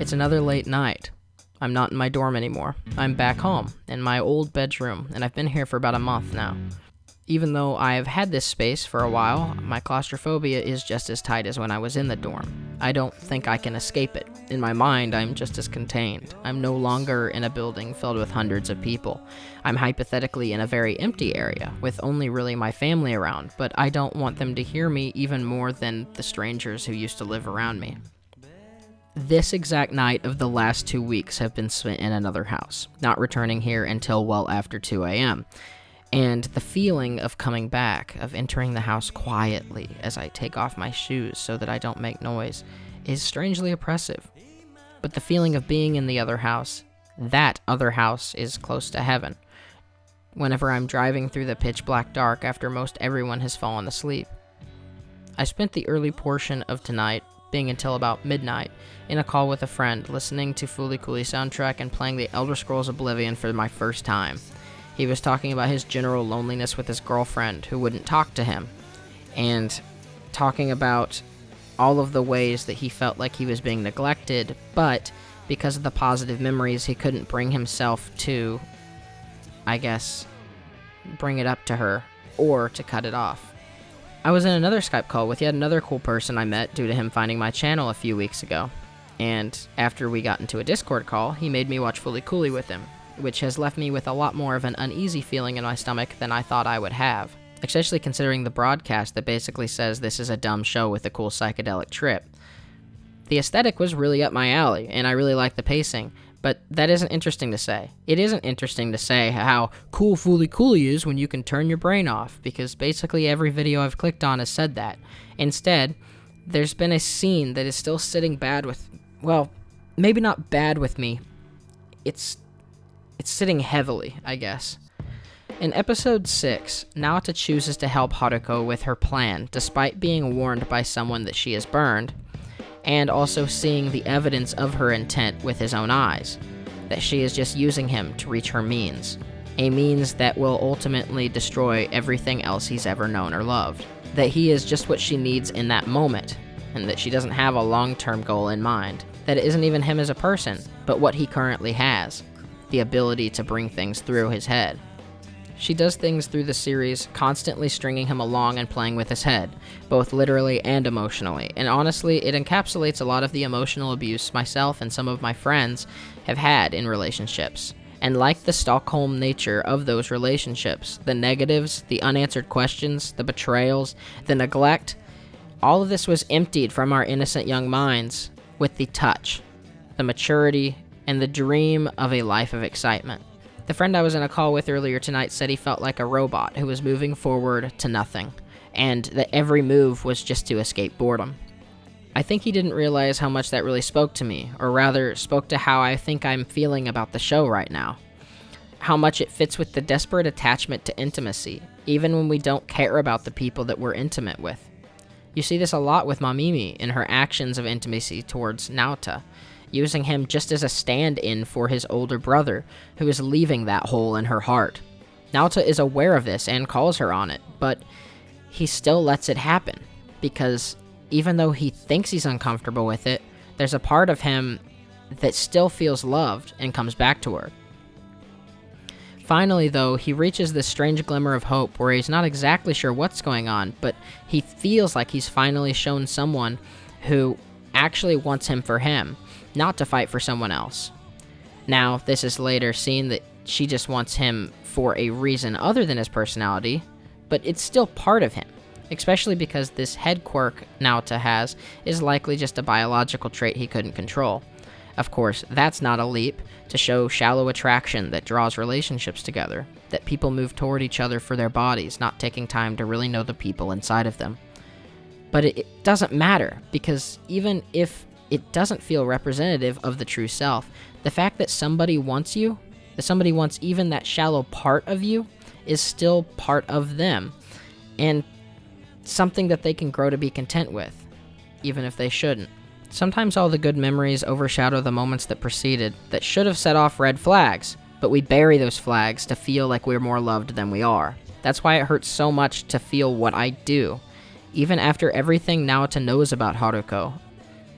It's another late night. I'm not in my dorm anymore. I'm back home, in my old bedroom, and I've been here for about a month now. Even though I've had this space for a while, my claustrophobia is just as tight as when I was in the dorm. I don't think I can escape it. In my mind, I'm just as contained. I'm no longer in a building filled with hundreds of people. I'm hypothetically in a very empty area, with only really my family around, but I don't want them to hear me even more than the strangers who used to live around me. This exact night of the last 2 weeks have been spent in another house, not returning here until well after 2 a.m., and the feeling of coming back, of entering the house quietly as I take off my shoes so that I don't make noise, is strangely oppressive. But the feeling of being in the other house, that other house is close to heaven. Whenever I'm driving through the pitch black dark after most everyone has fallen asleep. I spent the early portion of tonight, being until about midnight, in a call with a friend, listening to Fooly Cooly soundtrack and playing the Elder Scrolls Oblivion for my first time. He was talking about his general loneliness with his girlfriend, who wouldn't talk to him, and talking about all of the ways that he felt like he was being neglected, but because of the positive memories, he couldn't bring himself to, I guess, bring it up to her, or to cut it off. I was in another Skype call with yet another cool person I met due to him finding my channel a few weeks ago, and after we got into a Discord call, he made me watch Fooly Cooly with him, which has left me with a lot more of an uneasy feeling in my stomach than I thought I would have, especially considering the broadcast that basically says this is a dumb show with a cool psychedelic trip. The aesthetic was really up my alley, and I really liked the pacing, but that isn't interesting to say. It isn't interesting to say how cool Fooly Cooly is when you can turn your brain off, because basically every video I've clicked on has said that. Instead, there's been a scene that is still sitting bad with, well, maybe not bad with me. It's sitting heavily, I guess. In episode 6, Naota chooses to help Haruko with her plan, despite being warned by someone that she is burned, and also seeing the evidence of her intent with his own eyes, that she is just using him to reach her means, a means that will ultimately destroy everything else he's ever known or loved, that he is just what she needs in that moment, and that she doesn't have a long-term goal in mind, that it isn't even him as a person, but what he currently has, the ability to bring things through his head. She does things through the series, constantly stringing him along and playing with his head, both literally and emotionally, and honestly, it encapsulates a lot of the emotional abuse myself and some of my friends have had in relationships. And like the Stockholm nature of those relationships, the negatives, the unanswered questions, the betrayals, the neglect, all of this was emptied from our innocent young minds with the touch, the maturity, and the dream of a life of excitement. The friend I was in a call with earlier tonight said he felt like a robot who was moving forward to nothing, and that every move was just to escape boredom. I think he didn't realize how much that really spoke to me, or rather, spoke to how I think I'm feeling about the show right now. How much it fits with the desperate attachment to intimacy, even when we don't care about the people that we're intimate with. You see this a lot with Mamimi in her actions of intimacy towards Naota, using him just as a stand-in for his older brother, who is leaving that hole in her heart. Naota is aware of this and calls her on it, but he still lets it happen, because even though he thinks he's uncomfortable with it, there's a part of him that still feels loved and comes back to her. Finally, though, he reaches this strange glimmer of hope where he's not exactly sure what's going on, but he feels like he's finally shown someone who actually wants him for him, not to fight for someone else. Now, this is later seen that she just wants him for a reason other than his personality, but it's still part of him, especially because this head quirk Naota has is likely just a biological trait he couldn't control. Of course, that's not a leap to show shallow attraction that draws relationships together, that people move toward each other for their bodies, not taking time to really know the people inside of them. But it doesn't matter, because even if it doesn't feel representative of the true self, the fact that somebody wants you, that somebody wants even that shallow part of you, is still part of them, and something that they can grow to be content with, even if they shouldn't. Sometimes all the good memories overshadow the moments that preceded, that should have set off red flags, but we bury those flags to feel like we're more loved than we are. That's why it hurts so much to feel what I do, even after everything Naota knows about Haruko,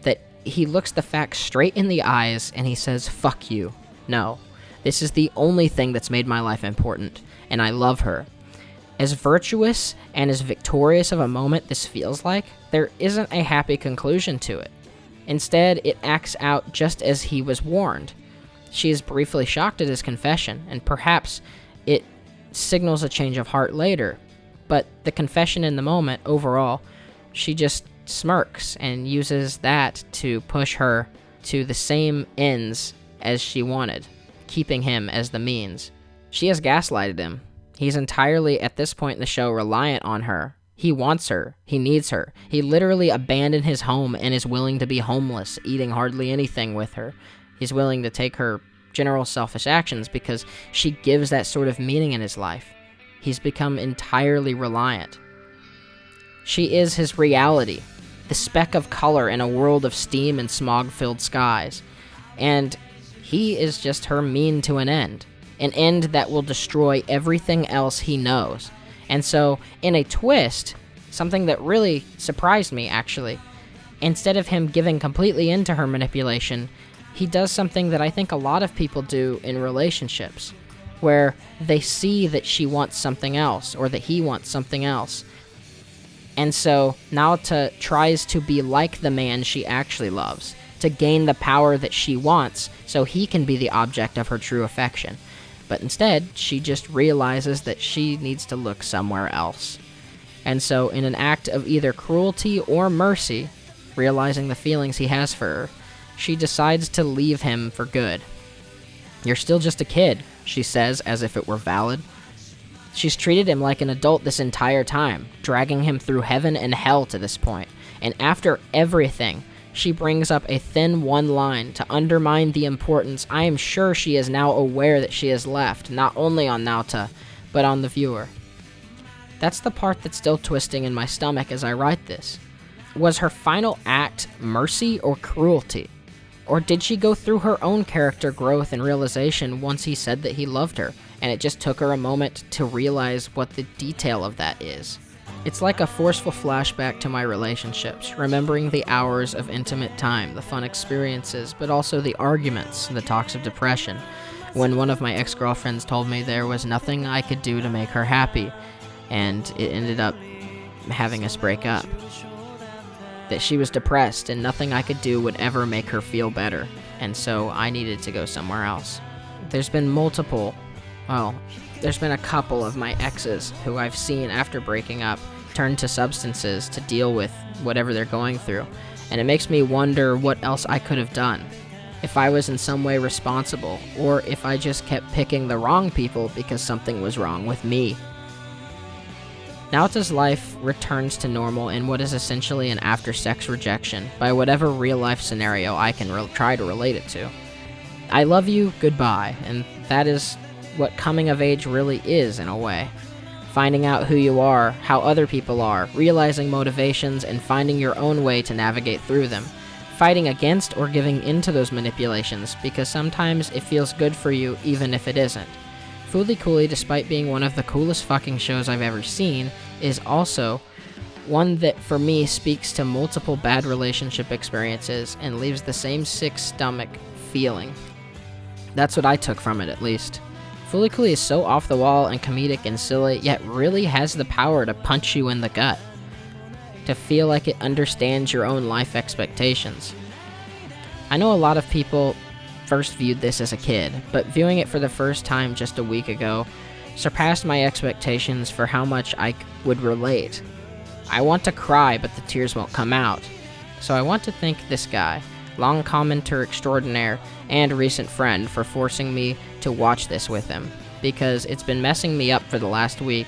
that he looks the facts straight in the eyes and he says, "Fuck you. No. This is the only thing that's made my life important, and I love her." As virtuous and as victorious of a moment this feels like, there isn't a happy conclusion to it. Instead, it acts out just as he was warned. She is briefly shocked at his confession, and perhaps it signals a change of heart later. But the confession in the moment, overall, she just smirks and uses that to push her to the same ends as she wanted, keeping him as the means. She has gaslighted him. He's entirely, at this point in the show, reliant on her. He wants her. He needs her. He literally abandoned his home and is willing to be homeless, eating hardly anything with her. He's willing to take her general selfish actions because she gives that sort of meaning in his life. He's become entirely reliant. She is his reality, the speck of color in a world of steam and smog-filled skies. And he is just her mean to an end that will destroy everything else he knows. And so, in a twist, something that really surprised me, actually, instead of him giving completely into her manipulation, he does something that I think a lot of people do in relationships, where they see that she wants something else, or that he wants something else. And so, Naota tries to be like the man she actually loves, to gain the power that she wants, so he can be the object of her true affection. But instead, she just realizes that she needs to look somewhere else. And so, in an act of either cruelty or mercy, realizing the feelings he has for her, she decides to leave him for good. "You're still just a kid," she says, as if it were valid. She's treated him like an adult this entire time, dragging him through heaven and hell to this point. And after everything, she brings up a thin one line to undermine the importance I am sure she is now aware that she has left, not only on Naota, but on the viewer. That's the part that's still twisting in my stomach as I write this. Was her final act mercy or cruelty? Or did she go through her own character growth and realization once he said that he loved her, and it just took her a moment to realize what the detail of that is? It's like a forceful flashback to my relationships, remembering the hours of intimate time, the fun experiences, but also the arguments, the talks of depression, when one of my ex-girlfriends told me there was nothing I could do to make her happy, and it ended up having us break up. That she was depressed and nothing I could do would ever make her feel better, and so I needed to go somewhere else. There's been a couple of my exes who I've seen after breaking up turn to substances to deal with whatever they're going through, and it makes me wonder what else I could have done. If I was in some way responsible, or if I just kept picking the wrong people because something was wrong with me. Naota's life returns to normal in what is essentially an after-sex rejection by whatever real-life scenario I can try to relate it to. I love you, goodbye, and that is what coming of age really is in a way. Finding out who you are, how other people are, realizing motivations, and finding your own way to navigate through them. Fighting against or giving into those manipulations, because sometimes it feels good for you even if it isn't. Fooly Cooley, despite being one of the coolest fucking shows I've ever seen, is also one that for me speaks to multiple bad relationship experiences and leaves the same sick stomach feeling. That's what I took from it, at least. Fooly Cooley is so off the wall and comedic and silly, yet really has the power to punch you in the gut. To feel like it understands your own life expectations. I know a lot of people first viewed this as a kid, but viewing it for the first time just a week ago surpassed my expectations for how much I would relate. I want to cry, but the tears won't come out. So I want to thank this guy, long commenter extraordinaire and recent friend, for forcing me to watch this with him, because it's been messing me up for the last week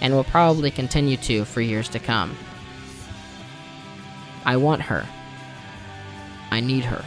and will probably continue to for years to come. I want her. I need her.